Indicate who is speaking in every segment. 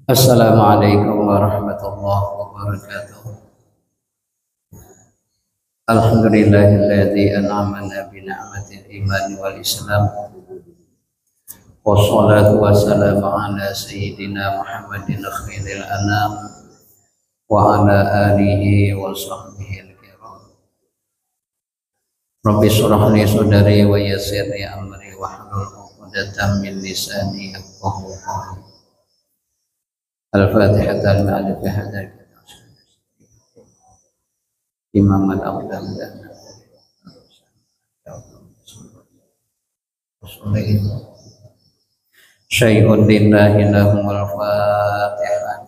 Speaker 1: Assalamualaikum warahmatullahi wabarakatuh. Alhamdulillahilladzi an'amana bi ni'matil iman wal islam. Wassalatu wassalamu ala sayyidina Muhammadin khairil anam wa ala alihi wa sahbihi al-kiram. Rabbi shrah li sadri wa yassir li amri wahlul 'uqdatam min lisani yafqahu qawli. Al-Fatihah al-Ma'alif hadal Imam al-Aqdam dan Syai'un lillahi lahumul Fatihah.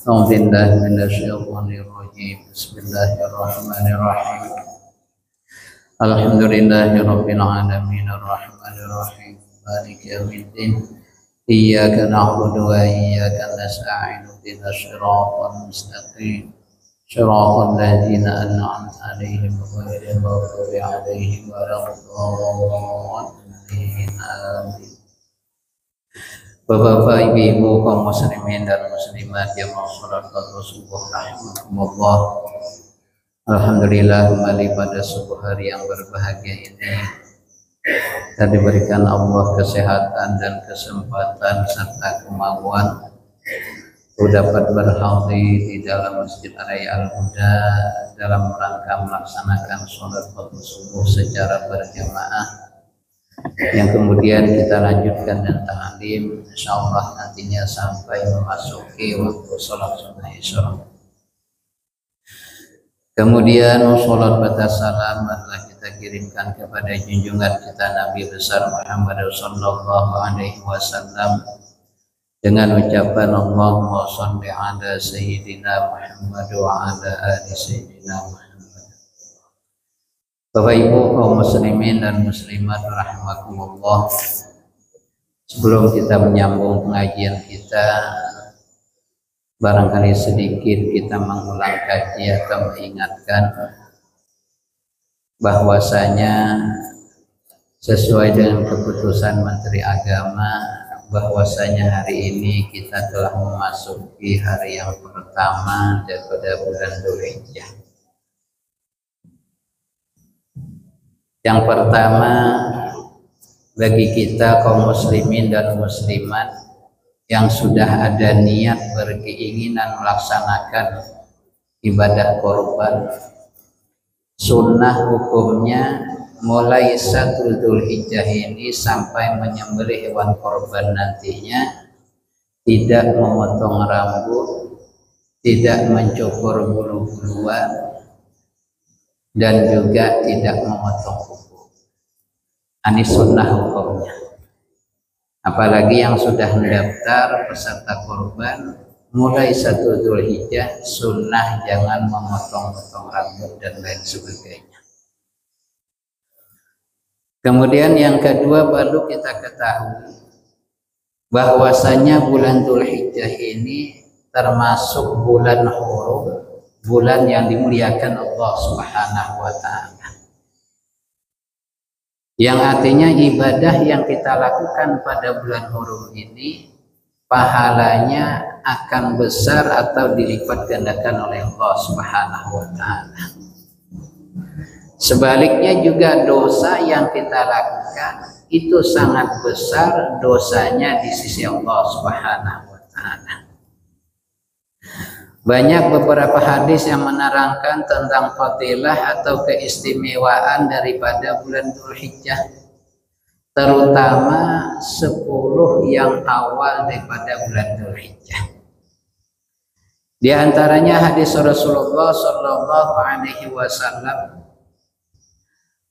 Speaker 1: A'udzubillahi minasyaitonir rajim. Bismillahirrahmanirrahim. Alhamdulillahi rabbil alamin arrahmanir rahim maliki yaumiddin. Iyyaka na'budu wa iyyaka nasta'in ihdinas siratal mustaqim siratal ladzina an'amta 'alaihim ghairil maghdubi 'alaihim waladdallin. Amin. Bapak-bapak, ibu-ibu, kaum muslimin dan muslimat yang salat subuh rahimakumullah. Alhamdulillah, kembali pada subuh hari yang berbahagia ini kita diberikan Allah kesehatan dan kesempatan serta kemampuan untuk dapat berhadir di dalam Masjid Raya Al-Huda dalam rangka melaksanakan sholat subuh secara berjamaah, yang kemudian kita lanjutkan dan ta'lim insyaallah nantinya sampai memasuki waktu sholat sunnah Isya. Kemudian sholat batas salam adalah kita kirimkan kepada junjungan kita Nabi besar Muhammad sallallahu alaihi wasallam dengan ucapan Allahumma shalli ala sayyidina Muhammad wa ala ali sayyidina Muhammad. Bapak Ibu kaum muslimin dan muslimat rahimakumullah, sebelum kita menyambung pengajian kita, barangkali sedikit kita mengulang kaji atau mengingatkan bahwasanya sesuai dengan keputusan Menteri Agama bahwasanya hari ini kita telah memasuki hari yang pertama daripada bulan Dzulhijjah. Yang pertama bagi kita kaum muslimin dan muslimat yang sudah ada niat berkeinginan melaksanakan ibadah korban, sunnah hukumnya mulai 1 Dzulhijjah ini sampai menyembelih hewan korban nantinya tidak memotong rambut, tidak mencukur bulu-buluan, dan juga tidak memotong kuku. Ini sunnah hukumnya. Apalagi yang sudah mendaftar peserta korban mulai 1 Dzulhijjah, sunnah jangan memotong-potong rambut dan lain sebagainya. Kemudian yang kedua perlu kita ketahui bahwasanya bulan Dzulhijjah ini termasuk bulan hurum, bulan yang dimuliakan Allah Subhanahu wa ta'ala. Yang artinya ibadah yang kita lakukan pada bulan hurum ini pahalanya akan besar atau dilipat gandakan oleh Allah Subhanahu wa ta'ala. Sebaliknya juga dosa yang kita lakukan itu sangat besar dosanya di sisi Allah Subhanahu wa ta'ala. Banyak beberapa hadis yang menerangkan tentang fadilah atau keistimewaan daripada bulan Dzulhijjah, terutama 10 yang awal daripada bulan Dzulhijjah. Di antaranya hadis Rasulullah sallallahu alaihi wasallam,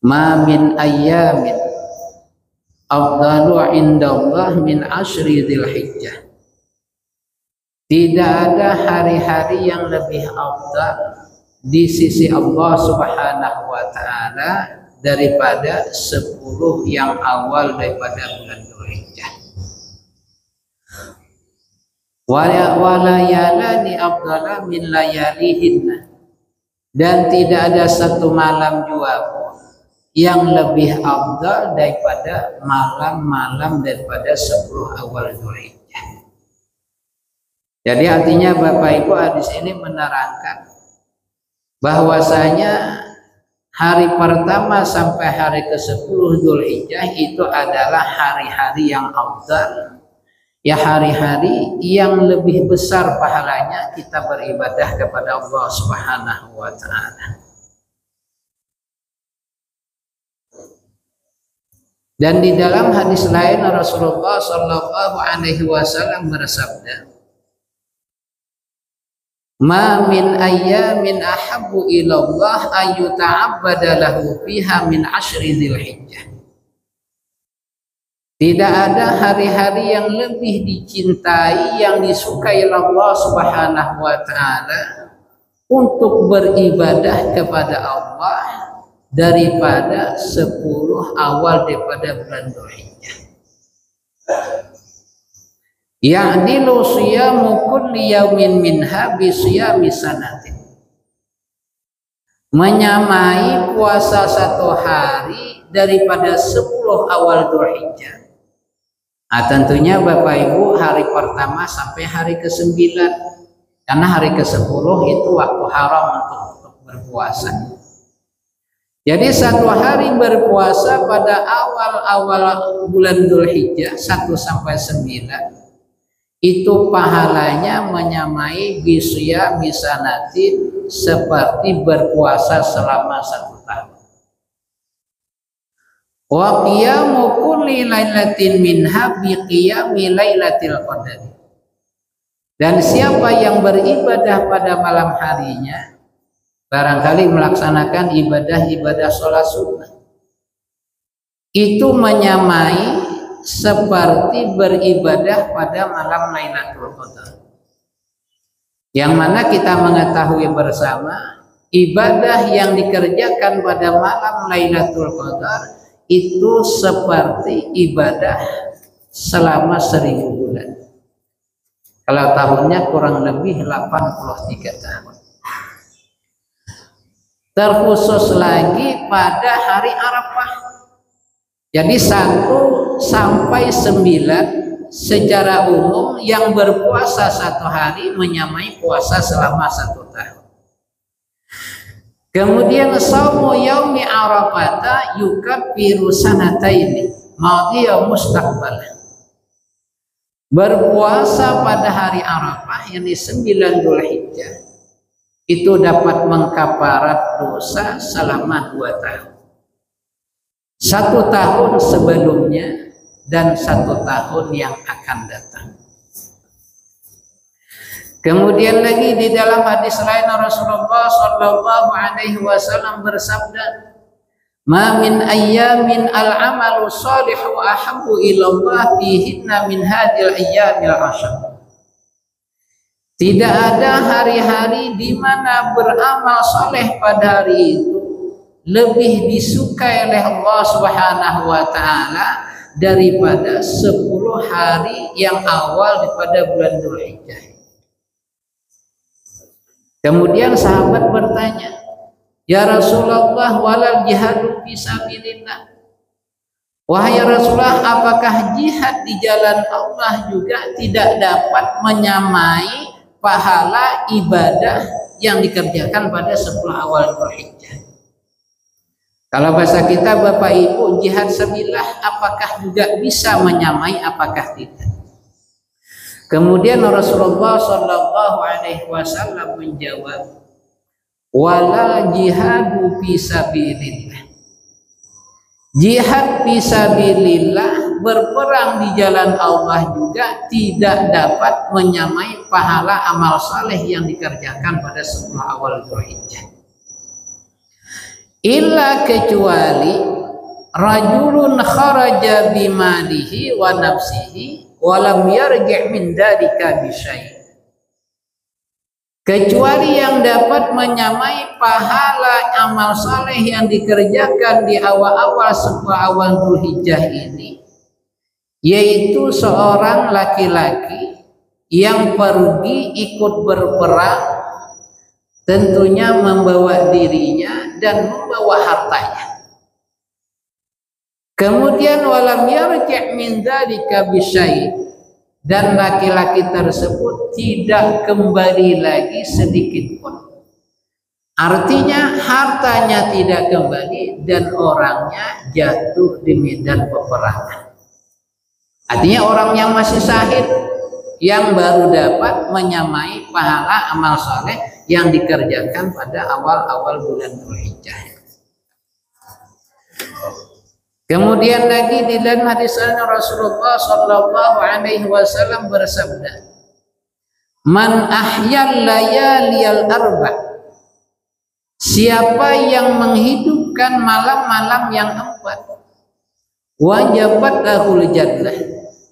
Speaker 1: "Ma min ayyamin afdalu indallah min ashri Dzulhijjah." Tidak ada hari-hari yang lebih afdal di sisi Allah Subhanahu wa taala daripada 10 yang awal daripada bulan Dzulhijjah. Wa layalani afdala min layalihinna, dan tidak ada satu malam juga yang lebih afdal daripada malam-malam daripada 10 awal Dzulhijjah. Jadi artinya Bapak Ibu, hadis ini menerangkan bahwasanya hari pertama sampai hari ke-10 Dzulhijjah itu adalah hari-hari yang afdal, ya hari-hari yang lebih besar pahalanya kita beribadah kepada Allah Subhanahu wa taala. Dan di dalam hadis lain Rasulullah sallallahu alaihi wasallam bersabda, "Ma min ayyamin ahabbu ilallah ayyuta'abbada lahu fiha min ashri Dzulhijjah." Tidak ada hari-hari yang lebih dicintai, yang disukai Allah Subhanahu wa taala untuk beribadah kepada Allah daripada 10 awal daripada bulan Dzulhijjah. Ya'dilu siyamu kulli yaumin minha bi siyami sanatin. Menyamai puasa satu hari daripada 10 awal Dzulhijjah. Nah, tentunya Bapak Ibu hari pertama sampai hari ke-9, karena hari ke-10 itu waktu haram untuk berpuasa. Jadi satu hari berpuasa pada awal-awal bulan Dzulhijjah 1 sampai 9 itu pahalanya menyamai bisya misanatin, seperti berpuasa selama 1 tahun. Wa qiyamu kulli lailatin minha bi qiyami lailatil qadar. Dan siapa yang beribadah pada malam harinya, barangkali melaksanakan ibadah-ibadah sholat sunnah, itu menyamai seperti beribadah pada malam Lailatul Qadar. Yang mana kita mengetahui bersama, ibadah yang dikerjakan pada malam Lailatul Qadar itu seperti ibadah selama 1000 bulan. Kalau tahunnya kurang lebih 83 tahun. Terkhusus lagi pada hari Arafah. Jadi 1 sampai 9 secara umum yang berpuasa 1 hari menyamai puasa selama 1 tahun. Kemudian saumu yaumi arafata yukaffiru sanataini madhiya mustaqbal. Berpuasa pada hari Arafah yang di 9 Dzulhijjah itu dapat mengkafarat dosa selama 2 tahun. 1 tahun sebelumnya dan 1 tahun yang akan datang. Kemudian lagi di dalam hadis lain Rasulullah sallallahu alaihi wasallam bersabda, "Ma min ayyamin al-amalu shalihu ahabbu ilallah fihinna min hadhil ayyamil 'ashr." Tidak ada hari-hari di mana beramal soleh pada hari itu lebih disukai oleh Allah Subhanahu wa taala daripada 10 hari yang awal daripada bulan Dzulhijjah. Kemudian sahabat bertanya, "Ya Rasulullah, walal jihadu fisabilillah." Wahai Rasulullah, apakah jihad di jalan Allah juga tidak dapat menyamai pahala ibadah yang dikerjakan pada 10 awal Dzulhijjah? Kalau bahasa kita Bapak Ibu, jihad sabilillah apakah juga bisa menyamai, apakah tidak? Kemudian Rasulullah Shallallahu Alaihi Wasallam menjawab, walal jihadu fisabilillah. Jihad fisabilillah, berperang di jalan Allah juga tidak dapat menyamai pahala amal saleh yang dikerjakan pada 10 awal Dzulhijjah. Illa kecuali rajulun kharaja bimalihi wa nafsihi walam yarji' min dzalika bisyai'. Kecuali yang dapat menyamai pahala amal saleh yang dikerjakan di awal-awal 10 awal Dzulhijjah ini, yaitu seorang laki-laki yang pergi ikut berperang, tentunya membawa dirinya dan membawa hartanya. Kemudian walam yarji' min dzalika bisyai', dan laki-laki tersebut tidak kembali lagi sedikit pun. Artinya hartanya tidak kembali dan orangnya jatuh di medan peperangan. Artinya orang yang masih syahid yang baru dapat menyamai pahala amal saleh yang dikerjakan pada awal-awal bulan Dzulhijjah. Kemudian lagi di dalam hadis Rasulullah Shallallahu Alaihi Wasallam bersabda, man ahyal layaliyal arba, siapa yang menghidupkan malam-malam yang 4, wajabat lahul jannah,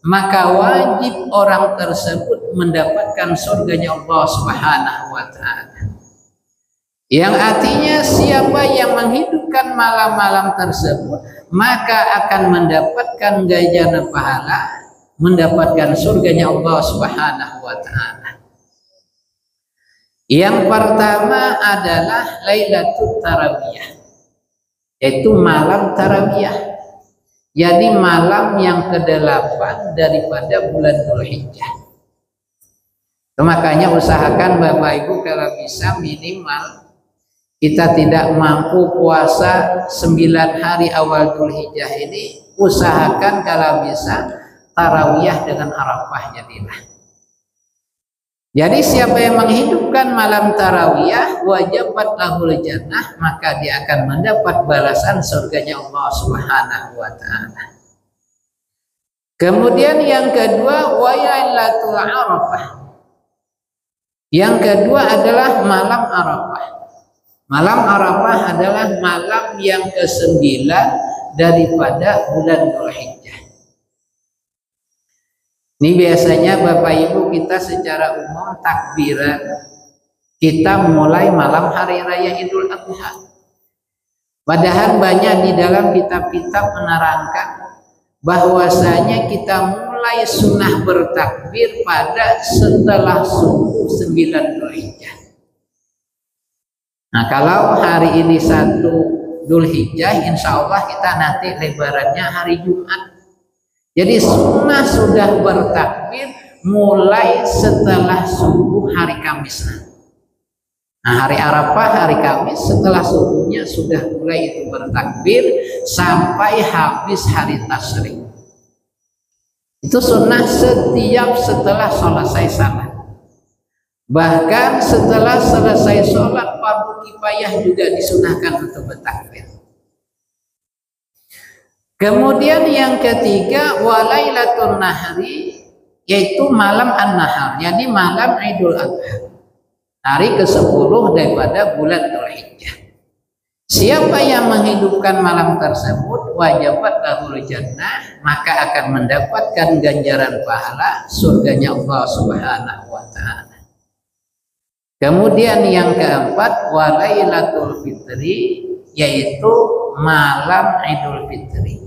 Speaker 1: maka wajib orang tersebut mendapatkan surganya Allah Subhanahu wa Ta'ala. Yang artinya siapa yang menghidupkan malam-malam tersebut, maka akan mendapatkan ganjaran pahala, mendapatkan surganya Allah Subhanahu wa Ta'ala. Yang pertama adalah Lailatul Tarawiyah, yaitu malam tarawiyah. Jadi malam yang ke-8 daripada bulan Dzulhijjah. Makanya usahakan Bapak Ibu kalau bisa minimal kita tidak mampu puasa 9 hari awal Dzulhijjah ini, usahakan kalau bisa tarawiyah dengan Arafahnya jadilah. Jadi siapa yang menghidupkan malam tarawiyah wajabat lahul jannah, maka dia akan mendapat balasan surganya Allah Subhanahu wa Ta'ala. Kemudian yang kedua wailatul Arafah. Yang kedua adalah malam Arafah. Malam Arafah adalah malam yang ke-9 daripada bulan Dzulhijjah. Ini biasanya Bapak Ibu kita secara umum takbiran kita mulai malam hari raya Idul Adha. Padahal banyak di dalam kitab-kitab menerangkan bahwasanya kita mulai sunnah bertakbir pada setelah subuh 9 Dzulhijjah. Nah, kalau hari ini 1 Dzulhijjah, insya Allah kita nanti lebarannya hari Jumat. Jadi sunnah sudah bertakbir mulai setelah subuh hari Kamis. Nah, hari Arafah, hari Kamis, setelah subuhnya sudah mulai itu bertakbir sampai habis hari Tasyrik. Itu sunnah setiap setelah selesai salat. Bahkan setelah selesai sholat fardu kifayah juga disunahkan untuk bertakbir. Kemudian yang ketiga walailatul nahri, yaitu malam an-nahar, jadi malam Idul Adha, hari ke-10 daripada bulan Dzulhijjah. Siapa yang menghidupkan malam tersebut wajabat lahul jannah, maka akan mendapatkan ganjaran pahala surganya Allah Subhanahu wa Ta'ala. Kemudian yang keempat walailatul fitri, yaitu malam Idul Fitri.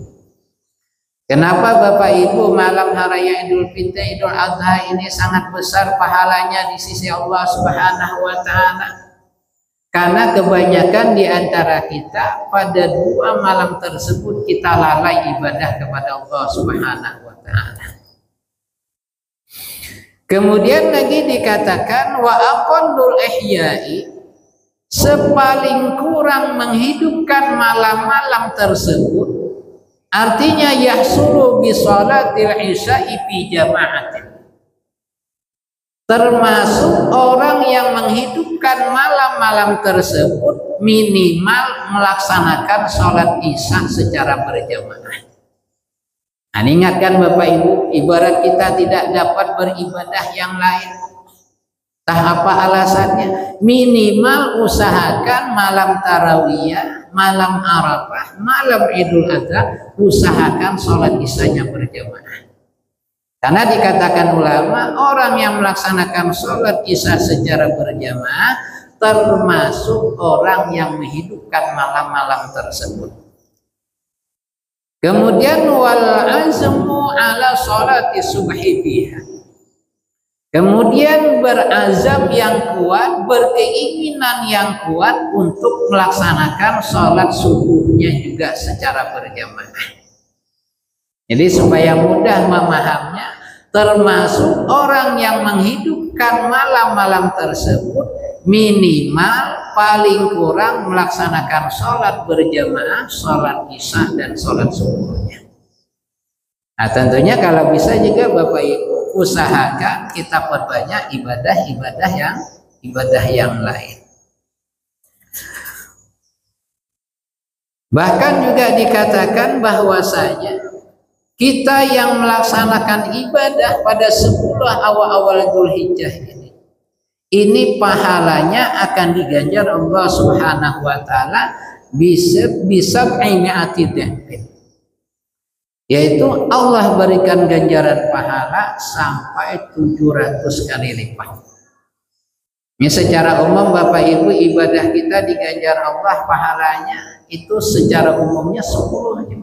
Speaker 1: Kenapa Bapak Ibu malam hari raya Idul Fitri, Idul Adha ini sangat besar pahalanya di sisi Allah Subhanahu wa Ta'ala? Karena kebanyakan di antara kita pada 2 malam tersebut kita lalai ibadah kepada Allah Subhanahu wa Ta'ala. Kemudian lagi dikatakan wa aqallul ihya'i, sepaling kurang menghidupkan malam-malam tersebut, artinya yahsulu bi shalatil isya'i fi jama'atin, termasuk orang yang menghidupkan malam-malam tersebut minimal melaksanakan sholat isya secara berjamaah. Nah, ingatkan Bapak Ibu, ibarat kita tidak dapat beribadah yang lain. Entah apa alasannya, minimal usahakan malam tarawiyah, malam Arafah, malam Idul Adha, usahakan sholat isyanya berjamaah. Karena dikatakan ulama, orang yang melaksanakan sholat isya secara berjamaah termasuk orang yang menghidupkan malam-malam tersebut. Kemudian wal azmu ala sholati subhi biha. Kemudian berazam yang kuat, berkeinginan yang kuat untuk melaksanakan sholat subuhnya juga secara berjamaah. Jadi supaya mudah memahaminya, termasuk orang yang menghidupkan malam-malam tersebut minimal paling kurang melaksanakan sholat berjamaah, sholat isya dan sholat subuhnya. Nah tentunya kalau bisa juga Bapak Ibu usahakan kita perbanyak ibadah yang lain. Bahkan juga dikatakan bahwasanya kita yang melaksanakan ibadah pada 10 awal-awal Dzulhijjah ini pahalanya akan diganjar Allah Subhanahu wa taala bisa yaitu Allah berikan ganjaran pahala sampai 700 kali lipat. Ini secara umum Bapak Ibu ibadah kita diganjar Allah pahalanya itu secara umumnya 10 aja.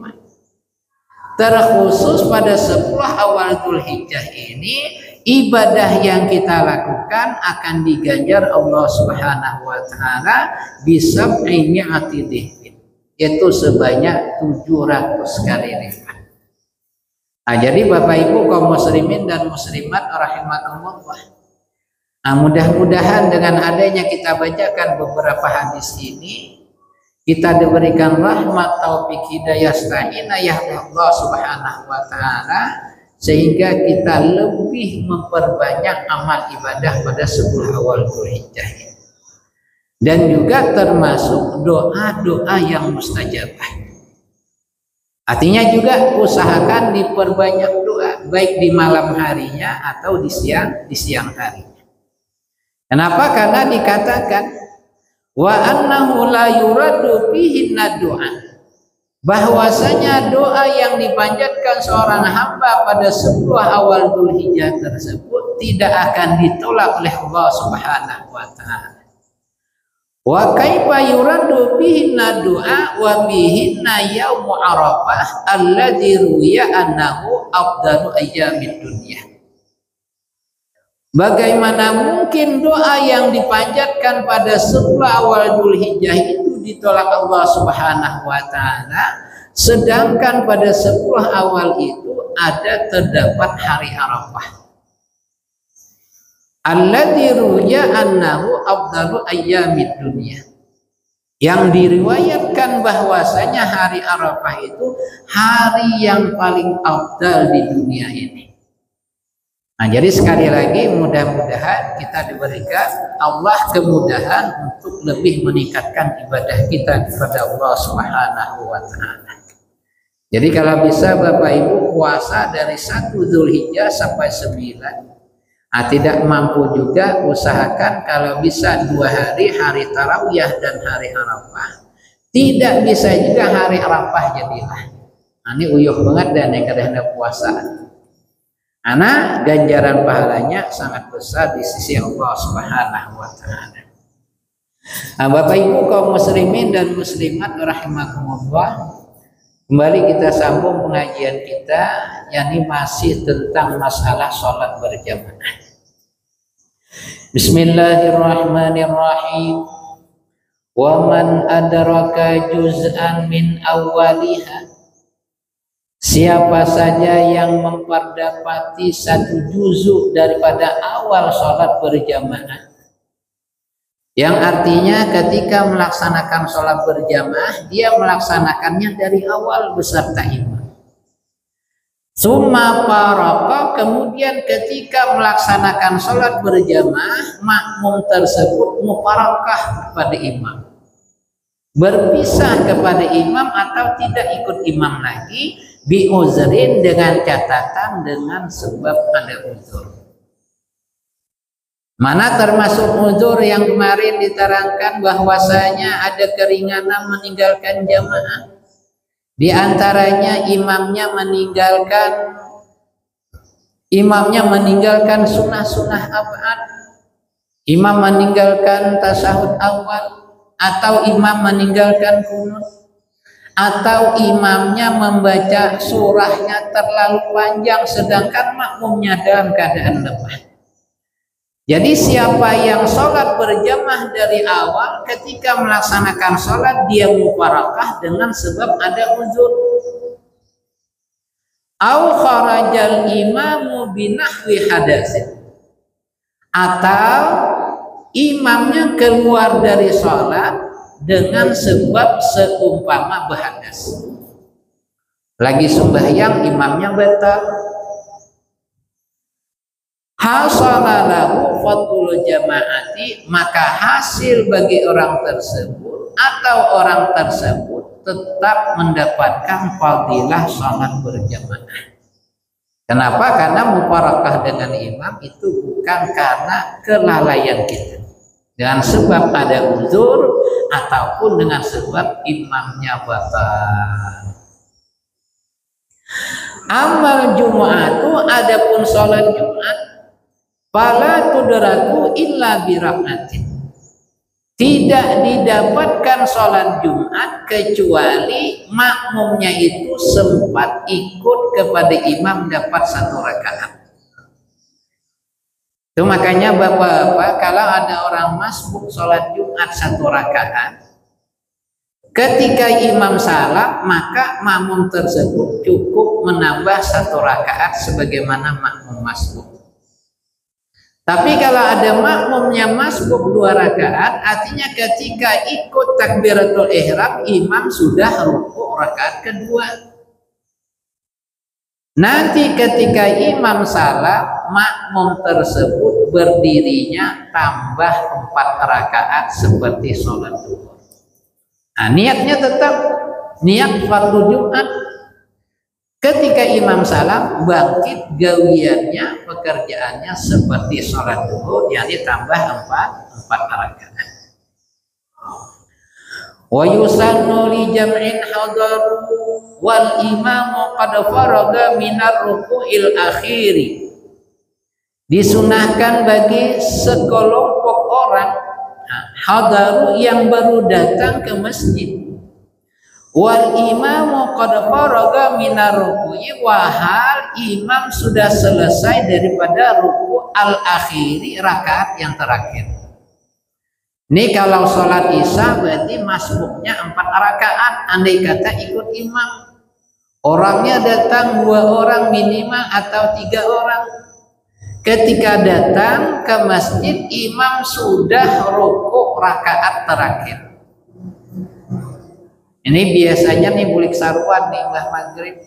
Speaker 1: Terkhusus pada 10 awal Dzulhijjah ini ibadah yang kita lakukan akan diganjar Allah Subhanahu wa taala bisa yaitu sebanyak 700 kali lipat. Nah, jadi Bapak Ibu kaum muslimin dan muslimat rahimakumullah. Nah, mudah-mudahan dengan adanya kita bacakan beberapa hadis ini kita diberikan rahmat taufik hidayah inayah Allah Subhanahu wa taala sehingga kita lebih memperbanyak amal ibadah pada 10 awal Dzulhijjah dan juga termasuk doa-doa yang mustajabah. Artinya juga usahakan diperbanyak doa baik di malam harinya atau di siang harinya. Kenapa? Karena dikatakan wa annahu la yuradu fihi du'a, bahwasanya doa yang dipanjatkan seorang hamba pada 10 awal Dzulhijjah tersebut tidak akan ditolak oleh Allah Subhanahu wa taala. Wa kaifa yuradu fihi du'a wa bihi yaum Arafah alladzi ruya annahu afdalu ayyamid dunya. Bagaimana mungkin doa yang dipanjatkan pada 10 awal Dzulhijjah itu ditolak Allah Subhanahu wa taala, sedangkan pada 10 awal itu terdapat hari Arafah. Alladzi ruya annahu afdalu ayyamid dunya. Yang diriwayatkan bahwasanya hari Arafah itu hari yang paling afdal di dunia ini. Nah, jadi sekali lagi mudah-mudahan kita diberikan Allah kemudahan untuk lebih meningkatkan ibadah kita kepada Allah Subhanahu wa taala. Jadi kalau bisa Bapak Ibu puasa dari 1 Dzulhijjah sampai 9. Nah, tidak mampu juga usahakan kalau bisa 2 hari, hari tarawiyah dan hari Arafah. Tidak bisa juga hari Arafah jadilah. Nah, ini uyuh banget dan yang kadang puasa. Karena ganjaran pahalanya sangat besar di sisi Allah Subhanahu wa taala. Nah, Bapak Ibu kaum muslimin dan muslimat rahimakumullah, kembali kita sambung pengajian kita yakni masih tentang masalah sholat berjamaah. Bismillahirrahmanirrahim. Wa man adraka juz'an min awwaliha, siapa saja yang memperdapati 1 juzuk daripada awal sholat berjamaah, yang artinya ketika melaksanakan sholat berjamaah dia melaksanakannya dari awal beserta imam. Summa faraka, kemudian ketika melaksanakan sholat berjamaah, makmum tersebut mufarakah kepada imam, berpisah kepada imam atau tidak ikut imam lagi, biuzrin, dengan catatan dengan sebab ada uzur. Mana termasuk uzur yang kemarin diterangkan bahwasanya ada keringanan meninggalkan jamaah. Di antaranya imamnya meninggalkan sunnah-sunnah abad, imam meninggalkan tasahud awal, atau imam meninggalkan kunut, atau imamnya membaca surahnya terlalu panjang sedangkan makmumnya dalam keadaan lemah. Jadi siapa yang sholat berjamaah dari awal, ketika melaksanakan sholat dia mufarakah dengan sebab ada uzur. Au kharajal imamu binahwi hadasin, atau imamnya keluar dari sholat dengan sebab seumpama berhadas. Lagi sembahyang imamnya batal, hasalalahu fatul jamaati, maka hasil bagi orang tersebut atau orang tersebut tetap mendapatkan fadilah sholat berjamaah. Kenapa? Karena mufarakah dengan imam itu bukan karena kelalaian kita, dengan sebab ada uzur ataupun dengan sebab imamnya batal. Amal Jum'atu, adapun sholat Jumat, fala tudraku illa birakatin, tidak didapatkan sholat Jumat kecuali makmumnya itu sempat ikut kepada imam dapat 1 rakaat. Itu makanya bapak-bapak, kalau ada orang masbuk sholat Jumat 1 rakaat, ketika imam salam maka makmum tersebut cukup menambah 1 rakaat sebagaimana makmum masbuk. Tapi kalau ada makmumnya masbuk 2 rakaat, artinya ketika ikut takbiratul ihram imam sudah rukuk rakaat kedua. Nanti ketika imam salam, makmum tersebut berdirinya tambah 4 rakaat seperti sholat duhur. Nah, niatnya tetap niat fardu Jumat. Ketika imam salam, bangkit gawiannya, pekerjaannya seperti sholat duhur, yakni tambah 4 rakaat. Wa yusannu li jam'in hadaru wal imamu qad faraga minar ruku'il akhiri. Disunahkan bagi sekelompok orang hadaru yang baru datang ke masjid, wal imamu qad faraga minar ruku'i, wahal imam sudah selesai daripada ruku' al akhiri, rakaat yang terakhir. Ini kalau sholat isya berarti masbuknya 4 rakaat, andai kata ikut imam. Orangnya datang 2 orang minimal atau 3 orang. Ketika datang ke masjid, imam sudah rukuk rakaat terakhir. Ini biasanya nih bulik sarwan nih Mbah Maghrib.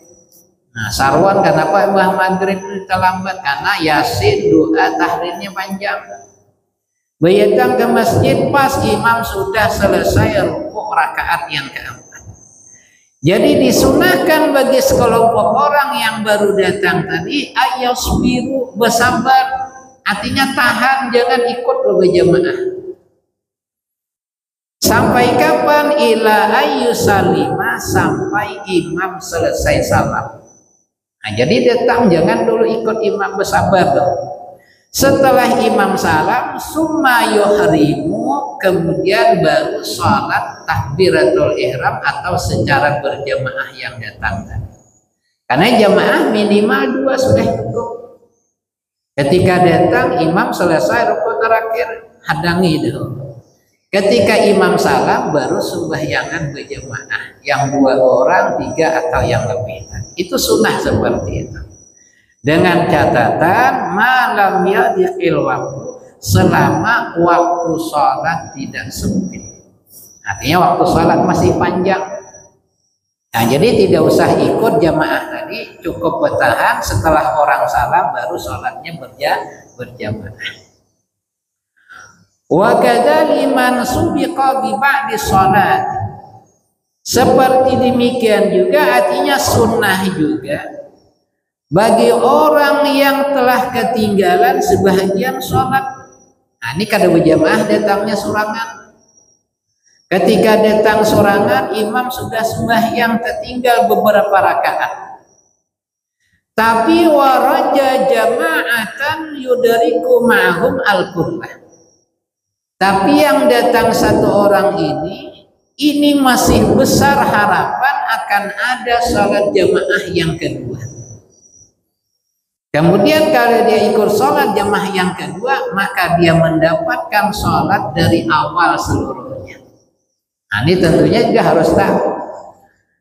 Speaker 1: Nah, sarwan kenapa Mbah Maghrib terlambat? Karena yasin doa tahrirnya panjang. Bayatkan ke masjid pas imam sudah selesai rukuk rakaat yang keempat. Jadi disunahkan bagi sekelompok orang yang baru datang tadi ayasbiru, bersabar, artinya tahan, jangan ikut berjamaah. Sampai kapan? Ila ayyusalima, sampai imam selesai salam. Nah, jadi datang jangan dulu ikut imam, bersabar dong. Setelah imam salam, summa yuhrimu, kemudian baru sholat takbiratul ihram atau secara berjamaah yang datang tadi. Karena jamaah minimal 2 sudah cukup. Ketika datang imam selesai rukuk terakhir, hadangi dulu. Ketika imam salam baru sembahyangan berjamaah, yang 2 orang, 3 atau yang lebih. Itu sunnah seperti itu. Dengan catatan malam yadikil waktu, selama waktu sholat tidak sempit. Artinya waktu sholat masih panjang. Nah, jadi tidak usah ikut jamaah tadi, cukup bertahan setelah orang salam baru sholatnya berjamaah. Wa kadzali man subiqa bi ba'di sholat. Seperti demikian juga artinya sunnah juga bagi orang yang telah ketinggalan sebahagian sholat. Nah, ini kada berjamaah datangnya sorangan. Ketika datang sorangan, imam sudah sembahyang tertinggal beberapa rakaat. Tapi waraja jama'atan yudariku ma'hum al-qur'ah. Tapi yang datang satu orang ini masih besar harapan akan ada sholat jamaah yang kedua. Kemudian kalau dia ikut sholat jamaah yang kedua, maka dia mendapatkan sholat dari awal seluruhnya. Nah, ini tentunya juga harus tahu.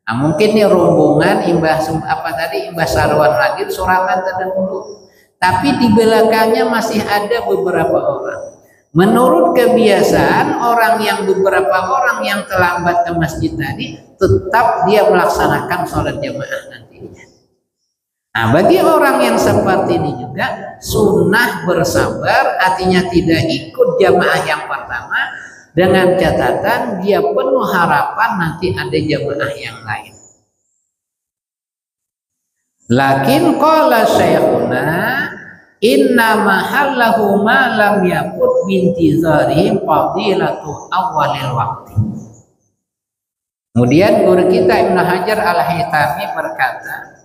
Speaker 1: Nah, mungkin ini rombongan imbah sarwan lagi sorangan terdahulu, tapi di belakangnya masih ada beberapa orang. Menurut kebiasaan beberapa orang yang terlambat ke masjid tadi, tetap dia melaksanakan sholat jamaah nantinya. Nah, bagi orang yang seperti ini juga sunnah bersabar, artinya tidak ikut jamaah yang pertama, dengan catatan dia penuh harapan nanti ada jamaah yang lain. Lakin qala syekhuna inna mahallahu ma lam yakut bintizari fadilatu awalil waqti. Kemudian guru kita Ibnu Hajar Al-Haytami berkata,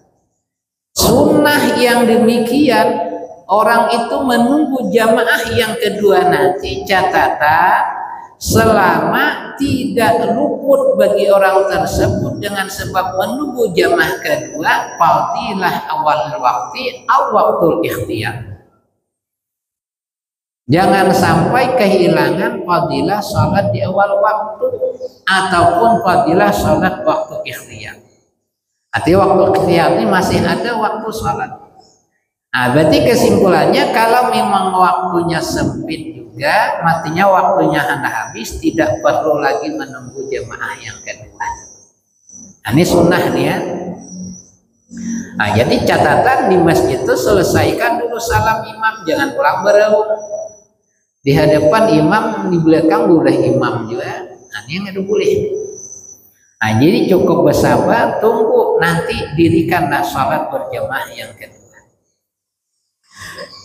Speaker 1: sunnah yang demikian orang itu menunggu jamaah yang kedua nanti, catatan selama tidak luput bagi orang tersebut dengan sebab menunggu jamaah kedua fadilah awal waktu waktul ikhtiyar. Jangan sampai kehilangan fadilah sholat di awal waktu ataupun fadilah sholat waktu ikhtiyar. Artinya waktu ikhtiyar ini masih ada waktu sholat. Nah, berarti kesimpulannya kalau memang waktunya sempit juga, matinya waktunya hendak habis, tidak perlu lagi menunggu jamaah yang kedua. Nah, ini sunnah nih ya. Nah, jadi catatan di masjid itu selesaikan dulu salam imam, jangan pulang beraung. Di hadapan imam, di belakang boleh imam juga. Nah, ini nggak boleh. Nah, jadi cukup bersabar, tunggu nanti dirikanlah salat berjamaah yang kedua.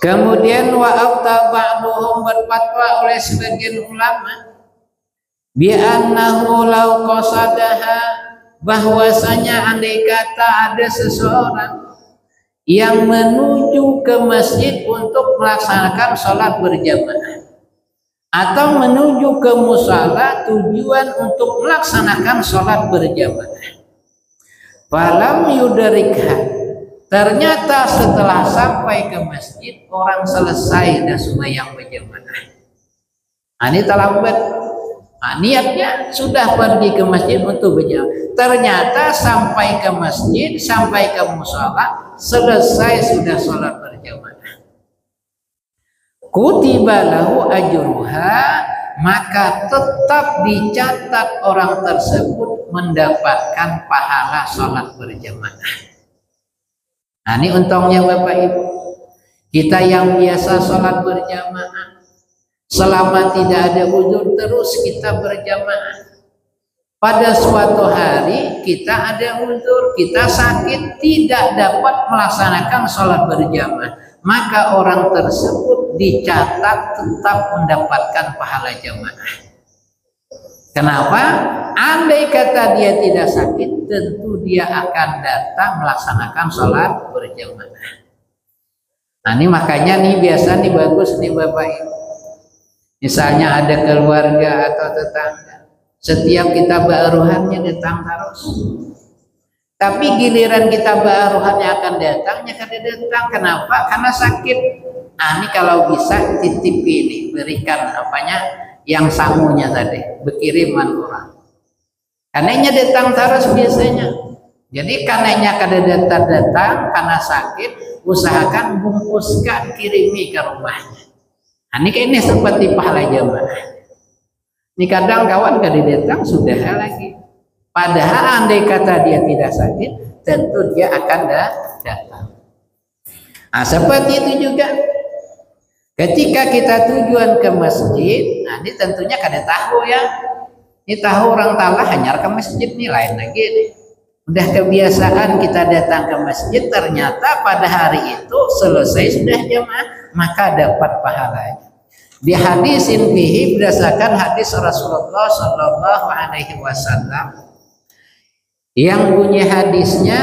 Speaker 1: Kemudian wa afta ba'duhum berfatwa oleh sebagian ulama bi annahu law qasadaha, bahwasanya andai kata ada seseorang yang menuju ke masjid untuk melaksanakan sholat berjamaah atau menuju ke musala tujuan untuk melaksanakan sholat berjamaah, falam yudarikha, ternyata setelah sampai ke masjid orang selesai dan sembahyang berjamaah. Nah, ini terlambat. Nah, niatnya sudah pergi ke masjid untuk berjamaah. Ternyata sampai ke masjid, sampai ke musala, selesai sudah sholat berjamaah. Kutiba lahu ajruha, maka tetap dicatat orang tersebut mendapatkan pahala sholat berjamaah. Nah, ini untungnya Bapak Ibu, kita yang biasa sholat berjamaah, selama tidak ada uzur terus kita berjamaah. Pada suatu hari kita ada uzur, kita sakit, tidak dapat melaksanakan sholat berjamaah, maka orang tersebut dicatat tetap mendapatkan pahala jamaah. Kenapa? Andai kata dia tidak sakit, tentu dia akan datang melaksanakan sholat berjamaah. Nah, ini makanya nih biasa nih bagus nih Bapak Ibu. Misalnya ada keluarga atau tetangga, setiap kita ba'ruhannya datang terus. Tapi giliran kita ba'ruhannya akan datangnya kada datang. Kenapa? Karena sakit. Nah, ini kalau bisa titip ini, berikan apanya yang samunya tadi, berkiriman orang. Kananya datang terus biasanya. Jadi kananya kada datang karena sakit, usahakan bungkuskan, kirimi ke rumahnya. Nah, ini seperti pahala jamaah. Ini kadang kawan kada datang sudah lagi. Padahal andai kata dia tidak sakit, tentu dia akan datang. Nah, seperti itu juga ketika kita tujuan ke masjid, nah ini tentunya kada tahu ya. Ini tahu orang talah hanya ke masjid nih, lain lagi nih. Udah kebiasaan kita datang ke masjid, ternyata pada hari itu selesai sudah jamaah, maka dapat pahalanya. Di hadis fihi berdasarkan hadis Rasulullah Shallallahu Alaihi Wasallam yang bunyi hadisnya,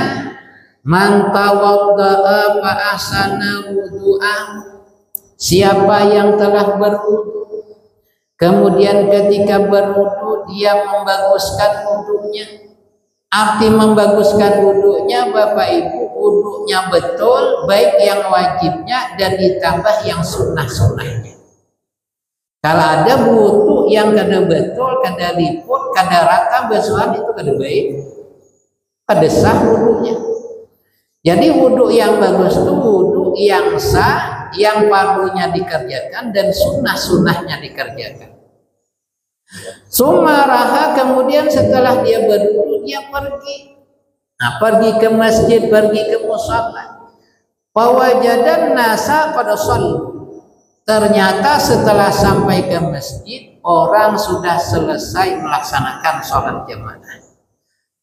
Speaker 1: man tawadda'a fa ahsana wudu'ah, siapa yang telah berwudu kemudian ketika berwudu dia membaguskan wudunya. Arti membaguskan wudunya Bapak Ibu, wudunya betul, baik yang wajibnya dan ditambah yang sunnah-sunnahnya. Kalau ada wudu yang kada betul, kada liput, kada rata basuhan, itu kada baik, kada sah wudunya. Jadi wudhu yang bagus itu wudhu yang sah, yang fardunya dikerjakan dan sunnah-sunnahnya dikerjakan. Sumaraha, kemudian setelah dia berwudhu dia pergi. Nah, pergi ke masjid, pergi ke musalla. Fawajadan nasa pada shallu. Ternyata setelah sampai ke masjid, orang sudah selesai melaksanakan sholat jamaah.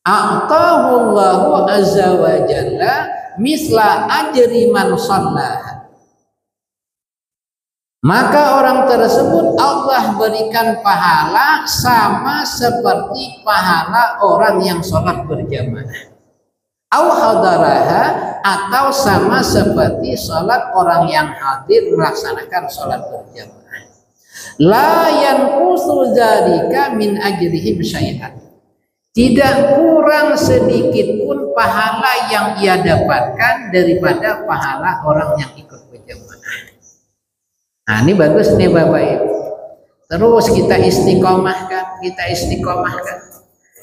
Speaker 1: A'tahullahu azza wa jalla misla ajri man shallaha. Maka orang tersebut Allah berikan pahala sama seperti pahala orang yang sholat berjamaah. Au hadaraha, atau sama seperti sholat orang yang hadir melaksanakan sholat berjamaah. La yanqusu dzalika min ajrihim syai'an. Tidak kurang sedikit pun pahala yang ia dapatkan daripada pahala orang yang ikut berjamaah. Nah, ini bagus nih Bapak Ibu. Terus kita istiqomahkan,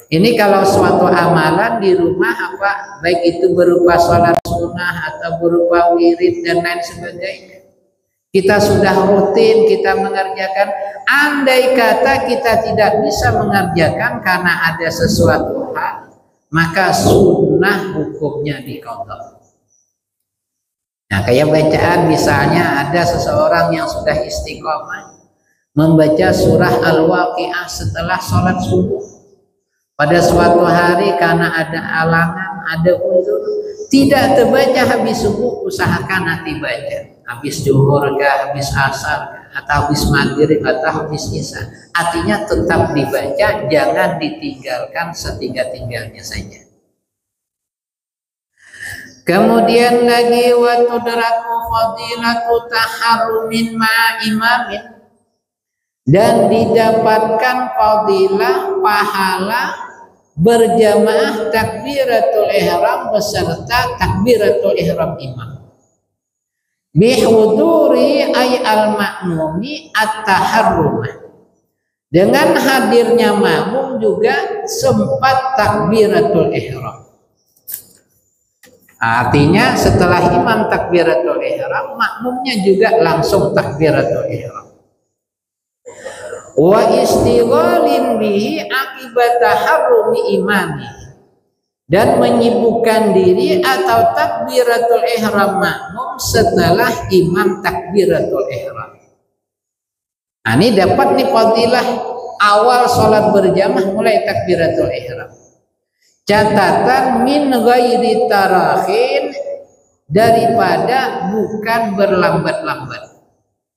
Speaker 1: Ini kalau suatu amalan di rumah apa, baik itu berupa sholat sunnah atau berupa wirid dan lain sebagainya, kita sudah rutin kita mengerjakan. Andai kata kita tidak bisa mengerjakan karena ada sesuatu hal, maka sunnah hukumnya diqadha. Nah, kayak bacaan misalnya ada seseorang yang sudah istiqomah membaca surah Al-Waqi'ah setelah sholat subuh. Pada suatu hari karena ada alangan, ada uzur, tidak terbaca habis subuh, usahakan nanti baca. Habis zuhur kah, habis asar kah, atau habis maghrib atau habis isya. Artinya tetap dibaca, jangan ditinggalkan setiga-tinggalnya saja. Kemudian lagi wa tudraku fadilatu taharrumin ma'imamin, dan didapatkan fadilah pahala berjamaah takbiratul ihram beserta takbiratul ihram imam. Bihuduri ay al-ma'mumi at-taharrumah, dengan hadirnya makmum juga sempat takbiratul ihram. Artinya setelah imam takbiratul ihram, makmumnya juga langsung takbiratul ihram. Wa istighalin bihi akibat taharrumi imami, dan menyibukkan diri atau takbiratul ihram makmum setelah imam takbiratul ihram. Nah, ini dapat nih fadilah awal sholat berjamaah mulai takbiratul ihram. Catatan min ghairi tarakhin, daripada bukan berlambat-lambat.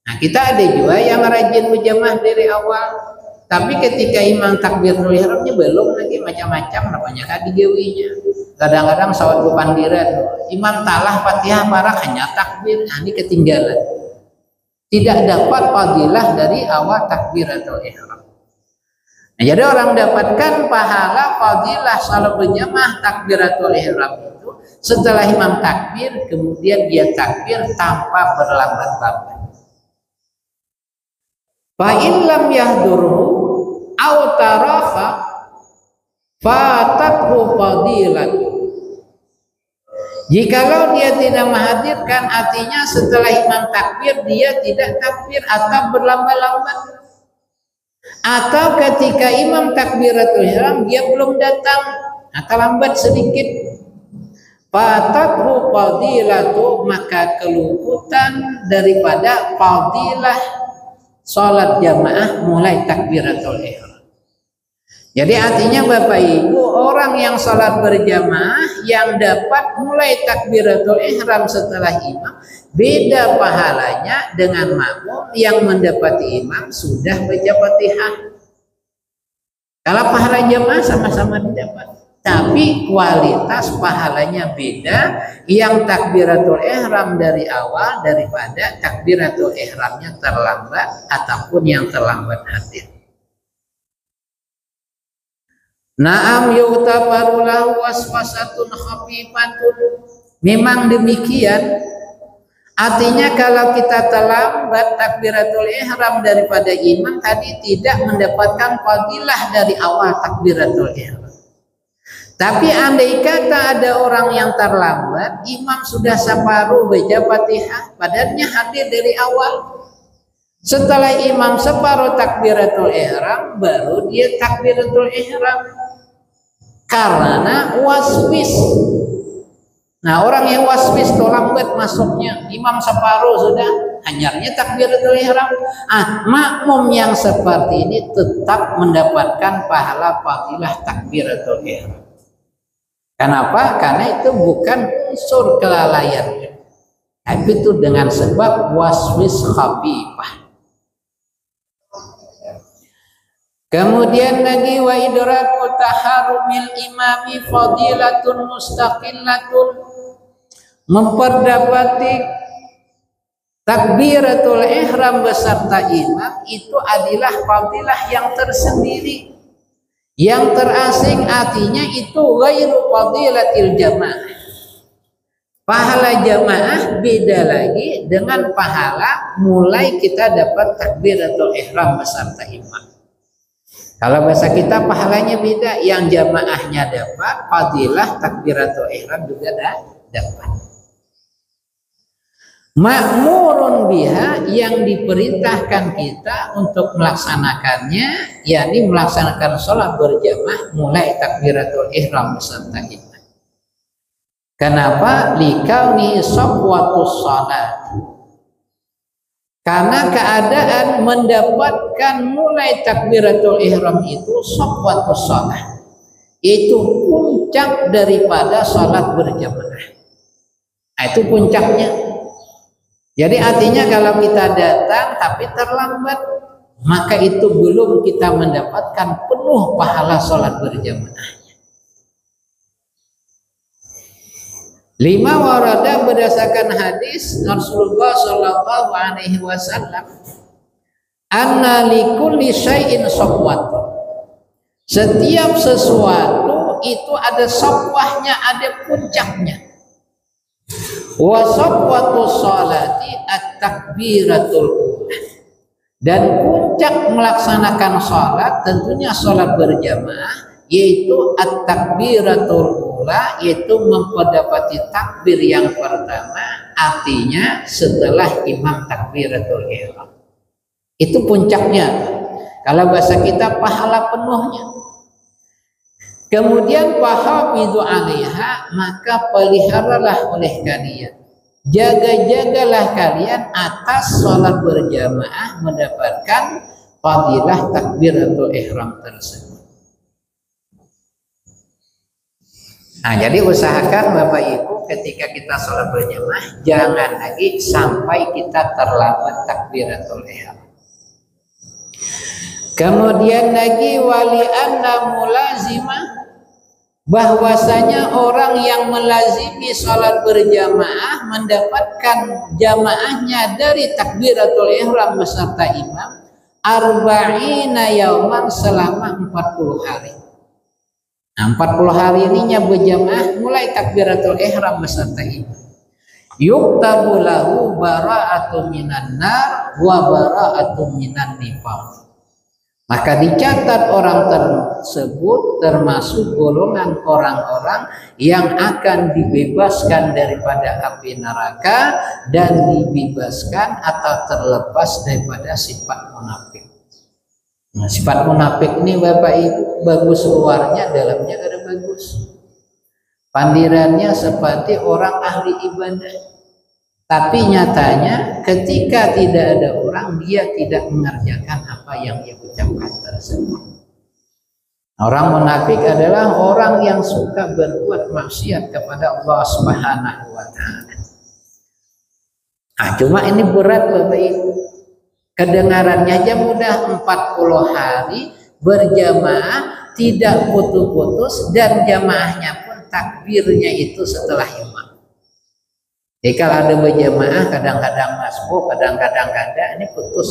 Speaker 1: Nah, kita ada juga yang rajin berjamaah dari awal, tapi ketika imam takbiratul ihramnya belum lagi, macam-macam namanya kadigawinya. Kadang-kadang sawat bupandiran, imam talah Fatihah parak hanya takbir, nah ini ketinggalan. Tidak dapat fadilah dari awal takbiratul ihram. Nah, jadi orang dapatkan pahala fadilah salat berjamaah takbiratul ihram itu setelah imam takbir, kemudian dia takbir tanpa berlambat-lambat. Fa in lam yahdurhu aw tarafa fatathu fadilatu. Jikalau dia tidak menghadirkan, artinya setelah imam takbir dia tidak takbir atau berlambat-lambat, Atau ketika imam takbiratul ihram dia belum datang atau lambat sedikit, fatathu fadilatu, maka keluputan daripada fadilah sholat jamaah mulai takbiratul ihram. Jadi artinya Bapak Ibu, orang yang sholat berjamaah yang dapat mulai takbiratul ihram setelah imam, beda pahalanya dengan makmum yang mendapati imam sudah baca Fatihah. Kalau pahala jamaah sama-sama didapat, tapi kualitas pahalanya beda. Yang takbiratul ihram dari awal daripada takbiratul ihramnya terlambat ataupun yang terlambat hadir. Naam yu'tabaru lahu waswasatun khafifatun. Memang demikian. Artinya kalau kita terlambat takbiratul ihram daripada imam tadi tidak mendapatkan fadilah dari awal takbiratul ihram. Tapi andai kata ada orang yang terlambat, imam sudah separuh baca Fatihah, padahal hadir dari awal. Setelah imam separuh takbiratul ihram, baru dia takbiratul ihram. Karena waswis. Nah, orang yang waswis itu lambat masuknya, imam separuh sudah, hanyarnya takbiratul ihram. Makmum yang seperti ini tetap mendapatkan pahala fadilah takbiratul ihram. Kenapa? Karena itu bukan unsur kelalaian, tapi itu dengan sebab waswis khafifah. Kemudian lagi wa idraku taharumil imami fadilatun mustaqillatun, memperdapati takbiratul ihram beserta imam itu adalah fadilah yang tersendiri, yang terasing. Artinya itu ghairu fadilatil jamaah. Pahala jamaah beda lagi dengan pahala mulai kita dapat takbiratul ihram beserta imam. Kalau bahasa kita pahalanya beda, yang jamaahnya dapat fadilah takbiratul ihram juga dapat. Ma'murun biha, yang diperintahkan kita untuk melaksanakannya, yakni melaksanakan sholat berjamaah mulai takbiratul ihram beserta imam. Kenapa? Likauni safwatus sholat. Karena keadaan mendapatkan mulai takbiratul ihram itu safwatus sholat, itu puncak daripada sholat berjamaah. Itu puncaknya. Jadi artinya kalau kita datang tapi terlambat, maka itu belum kita mendapatkan penuh pahala sholat berjamaah. 5 warada berdasarkan hadis Rasulullah Shallallahu Alaihi Wasallam, anna likulli syai'in safwatun. Setiap sesuatu itu ada safwahnya, ada puncaknya. Wa safwatus sholati at-takbiratul ula. Dan puncak melaksanakan sholat tentunya sholat berjamaah, yaitu at-takbiratul ula, yaitu memperdapati takbir yang pertama, artinya setelah imam takbiratul ihram. Itu puncaknya. Kalau bahasa kita pahala penuhnya. Kemudian fahafizu 'alaiha, maka peliharalah oleh kalian, jaga-jagalah kalian atas sholat berjamaah mendapatkan fadilah takbiratul ihram tersebut. Nah, jadi usahakan Bapak Ibu ketika kita sholat berjamaah jangan lagi sampai kita terlambat takbiratul ihram. Kemudian lagi wali anna mulazimah, bahwasanya orang yang melazimi sholat berjamaah mendapatkan jamaahnya dari takbiratul ihram beserta imam arba'ina yauman, selama 40 hari. Nah, 40 hari ininya berjamaah mulai takbiratul ihram beserta imam. Yuktabu lahu bara'atun minan nar wa bara'atun minan nifaq. Maka dicatat orang tersebut termasuk golongan orang-orang yang akan dibebaskan daripada api neraka dan dibebaskan atau terlepas daripada sifat munafik. Nah, sifat munafik ini Bapak Ibu bagus luarnya, dalamnya kada bagus. Pandirannya seperti orang ahli ibadah, tapi nyatanya ketika tidak ada orang, dia tidak mengerjakan apa yang dia ucapkan tersebut. Orang munafik adalah orang yang suka berbuat maksiat kepada Allah Subhanahu wa Ta'ala. Nah, cuma ini berat Bapak Ibu. Kedengarannya aja mudah, 40 hari berjamaah tidak putus-putus, dan jamaahnya pun takbirnya itu setelah imam. Jadi kalau ada berjamaah kadang-kadang masbuk, kadang-kadang kada, ini putus.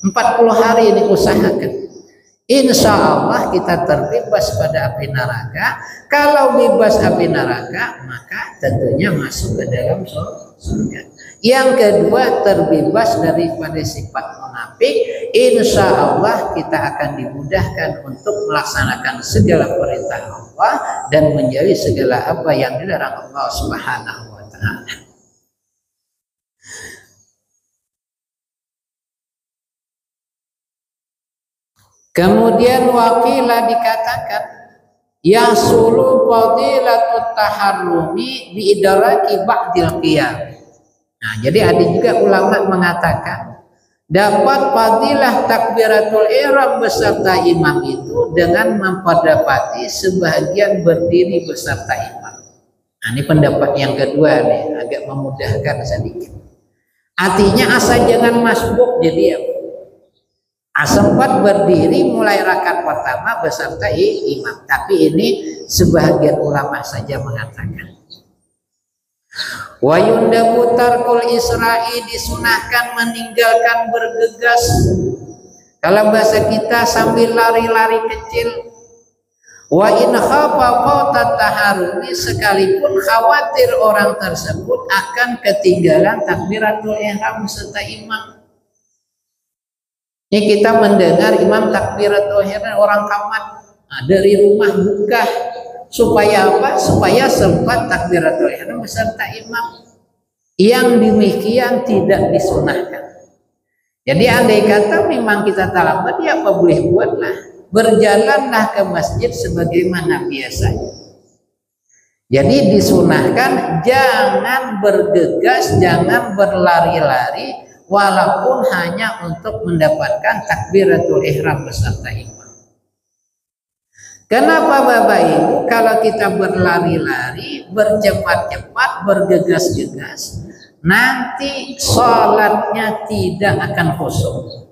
Speaker 1: 40 hari ini usahakan. Insya Allah kita terbebas pada api neraka. Kalau bebas api neraka, maka tentunya masuk ke dalam surga. Yang kedua, terbebas daripada sifat munafik. Insya Allah kita akan dimudahkan untuk melaksanakan segala perintah Allah dan menjauhi segala apa yang dilarang Allah Subhanahu wa Ta'ala. Kemudian wakilah dikatakan yasulu fadilatut taharrumi bi idraki ba'dil qiyam. Nah, jadi ada juga ulama mengatakan dapat fadilah takbiratul ihram beserta imam itu dengan memperdapati sebahagian berdiri beserta imam. Nah, ini pendapat yang kedua nih, agak memudahkan sedikit. Artinya asal jangan masbuk, jadi sempat berdiri mulai rakaat pertama beserta imam. Tapi ini sebahagian ulama saja mengatakan. Wa yundabu tarkul isra'i, disunahkan meninggalkan bergegas. Kalau bahasa kita sambil lari-lari kecil. Wa in khafa fautat taharrumi, sekalipun khawatir orang tersebut akan ketinggalan takbiratul ihram serta imam. Ini kita mendengar imam takbiratul ihram orang kamat, dari rumah buka. Supaya apa? Supaya sempat takbiratul ihram beserta imam. Yang demikian tidak disunahkan. Jadi andai kata memang kita terlambat, ya apa boleh buatlah. Berjalanlah ke masjid sebagaimana biasanya. Jadi disunahkan jangan bergegas, jangan berlari-lari, walaupun hanya untuk mendapatkan takbiratul ihram beserta imam. Kenapa Bapak Ibu? Kalau kita berlari-lari, bercepat-cepat, bergegas-gegas, nanti sholatnya tidak akan khusyuk.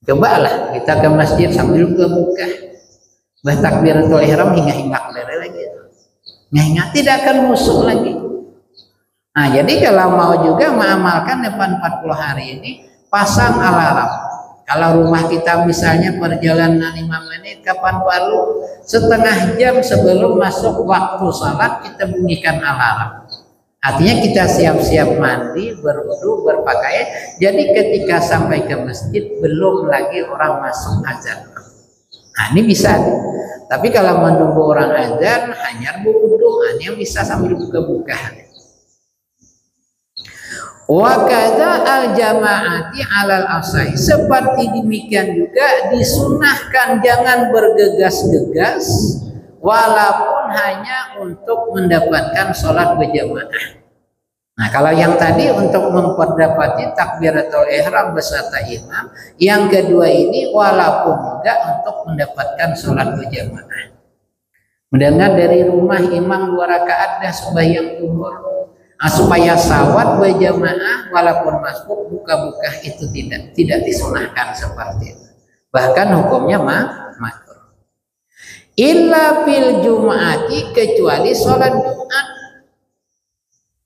Speaker 1: Cobalah kita ke masjid sambil buka takbiratul ihram hingga lagi, hingga tidak akan khusyuk lagi. Nah, jadi kalau mau juga mengamalkan depan 40 hari ini, pasang alarm. Kalau rumah kita misalnya perjalanan 5 menit, kapan perlu setengah jam sebelum masuk waktu salat kita bunyikan alarm. Artinya kita siap-siap mandi, berwudu, berpakaian. Jadi ketika sampai ke masjid belum lagi orang masuk azan. Nah, ini bisa. Tapi kalau menunggu orang azan hanya berwudu, hanya bisa sambil buka-buka. Wa kadza al jamaati alal asai, seperti demikian juga disunahkan jangan bergegas-gegas walaupun hanya untuk mendapatkan sholat berjamaah. Nah, kalau yang tadi untuk memperdapati takbiratul ihram beserta imam, yang kedua ini walaupun juga untuk mendapatkan sholat berjamaah. Mendengar dari rumah imam 2 rakaat dah sembahyang zuhur. Supaya sawat berjamaah walaupun masbuk buka-buka itu tidak disunahkan seperti itu. Bahkan hukumnya makruh. Illa fil jum'ati, kecuali sholat Jumat.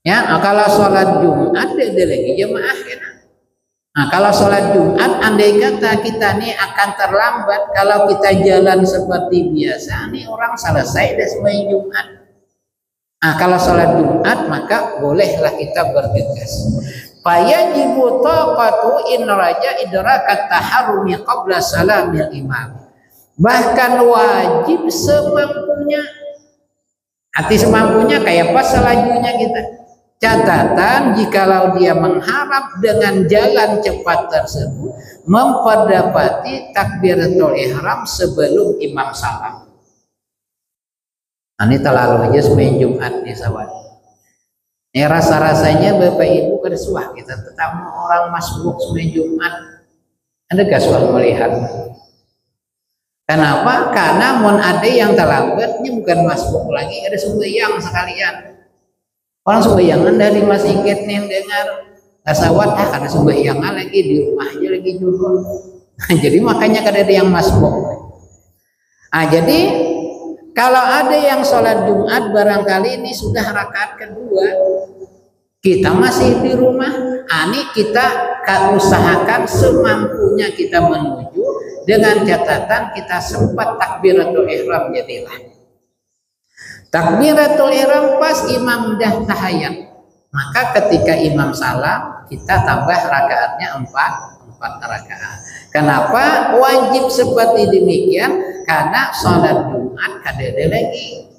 Speaker 1: Ya, kalau sholat Jumat ada lagi jamaah kan. Nah, kalau sholat Jumat andai kata kita nih akan terlambat, kalau kita jalan seperti biasa nih orang selesai dah sembahyang Jumat. Nah, kalau sholat Jumat maka bolehlah kita bergegas. Fayajibu taqatu in raja idrakat taharrumi qabla salamil imam. Bahkan wajib semampunya. Arti semampunya kayak pas salajunya kita. Catatan jikalau dia mengharap dengan jalan cepat tersebut memperdapati takbiratul ihram sebelum imam salam. Ini terlalu aja semain Jumat nih sahabat. Ini rasa-rasanya Bapak Ibu kersuah kita tetap orang masbuk semain Jumat. Ada kasuah melihat. Kenapa? Karena mon ada yang terlambatnya bukan masbuk lagi, ada sembahyang sekalian. Orang sembahyangan dari masjid nih yang dengar kasawat karena sembahyangan lagi di rumahnya lagi juhur. Jadi makanya kada ada yang masbuk. Jadi kalau ada yang sholat Jumat barangkali ini sudah rakaat kedua, kita masih di rumah, ini kita usahakan semampunya kita menuju dengan catatan kita sempat takbiratul ihram jadilah. Takbiratul ihram pas imam dah tahiyat, maka ketika imam salam kita tambah rakaatnya 4 rakaat. Kenapa wajib seperti demikian? Karena sholat Jumat kada lagi.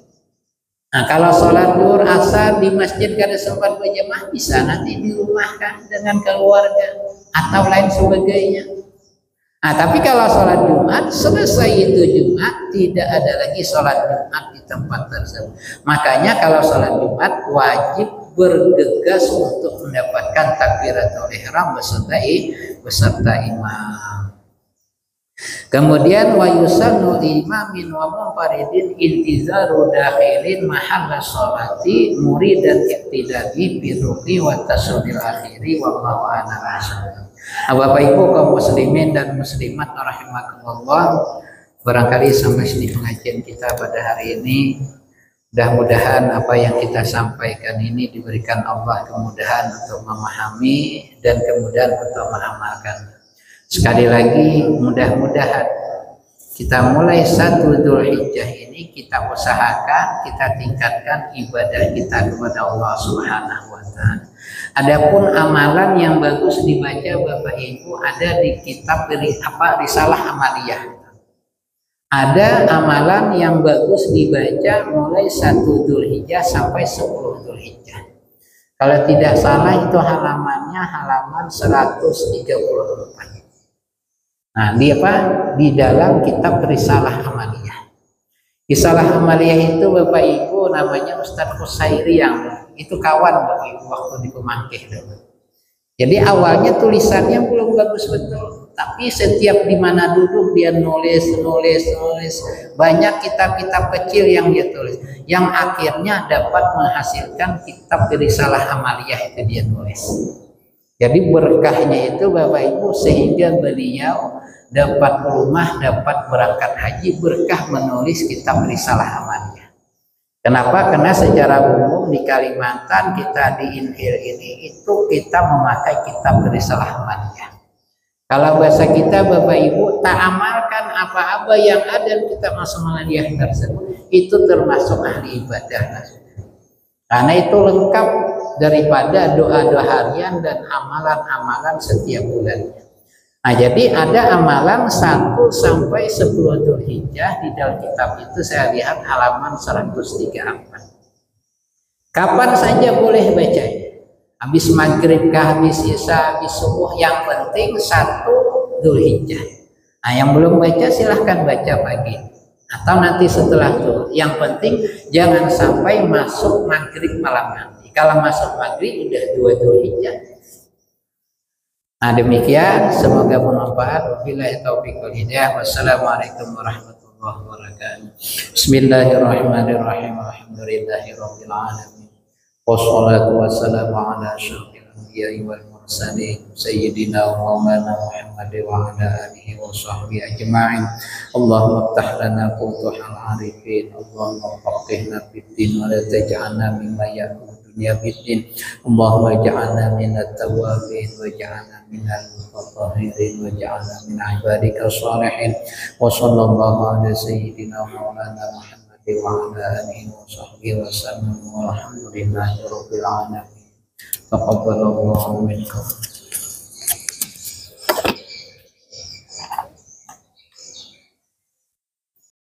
Speaker 1: Nah kalau sholat duhur asar di masjid kada sempat berjamaah, bisa nanti di rumah kan dengan keluarga atau lain sebagainya. Nah tapi kalau sholat Jumat selesai itu Jumat, tidak ada lagi sholat Jumat di tempat tersebut. Makanya kalau sholat Jumat wajib bergegas untuk mendapatkan takbiratul ihram beserta imam. Kemudian wa yusannu imamin wa munfaridin intizaru dakhilin mahalla sholati muridan iqtidai bi ruqi wa tasawwil akhiri wa mawana rasul. Bapak Ibu kaum muslimin dan muslimat rahimakumullah, barangkali sampai sini pengajian kita pada hari ini. Mudah-mudahan apa yang kita sampaikan ini diberikan Allah kemudahan untuk memahami dan kemudahan untuk mengamalkan. Sekali lagi mudah-mudahan kita mulai 1 Dzulhijjah ini kita usahakan kita tingkatkan ibadah kita kepada Allah Subhanahu wa taala. Adapun amalan yang bagus dibaca Bapak Ibu ada di kitab Risalah Amaliyah. Ada amalan yang bagus dibaca mulai 1 Dzulhijjah sampai 10 Dzulhijjah. Kalau tidak salah itu halamannya halaman 134. Nah, di dalam kitab Risalah Amaliyah. Risalah Amaliyah itu Bapak Ibu namanya Ustadz Husairi yang itu kawan Bapak Ibu waktu di Pemangkih dulu. Jadi awalnya tulisannya belum bagus betul, tapi setiap di mana duduk dia nulis. Banyak kitab-kitab kecil yang dia tulis, yang akhirnya dapat menghasilkan kitab Risalah Amaliyah itu dia nulis. Jadi berkahnya itu Bapak Ibu sehingga beliau dapat rumah, dapat berangkat haji berkah menulis kitab Risalah Amaliyah. Kenapa? Karena secara umum di Kalimantan kita di Inhil ini itu kita memakai kitab Risalah Amaliyah. Kalau bahasa kita Bapak Ibu tak amalkan apa-apa yang ada di kitab Amaliyah tersebut itu termasuk ahli ibadah. Karena itu lengkap daripada doa-doa harian dan amalan-amalan setiap bulannya. Nah, jadi ada amalan 1 sampai 10 Dzulhijjah di dalam kitab itu saya lihat halaman 134. Kapan saja boleh baca. Habis maghrib kah, habis isya, habis subuh, yang penting 1 Dzulhijjah. Nah, yang belum baca silahkan baca pagi atau nanti setelah itu. Yang penting jangan sampai masuk maghrib malam nanti. Kalau masuk maghrib udah 2 Dzulhijjah. Nah demikian, semoga bermanfaat. Wabillahi taufiq wal hidayah. Wassalamualaikum warahmatullahi wabarakatuh. Bismillahirrahmanirrahim. Alhamdulillahirabbil alamin. Wassalatu wassalamu ala asyrofil anbiya'i wal mursalin sayyidina wa maulana Muhammad wa ala alihi wa sahbihi ajma'in. Allahumma iftah lana futuhal arifin. Allahumma faqihna fid din wa la taj'alna mimman ya'budu dunya bid-din. Allahumma ja'alna minat tawabin wa ja'alna minal mutatahhirin wa ja'alna min ibadika sholihin. Wa sallallahu ala sayyidina maulana Muhammad wa ala alihi wa sahbihi wa sallam. Walhamdulillahi rabbil alamin. Taqabbalallahu minkum.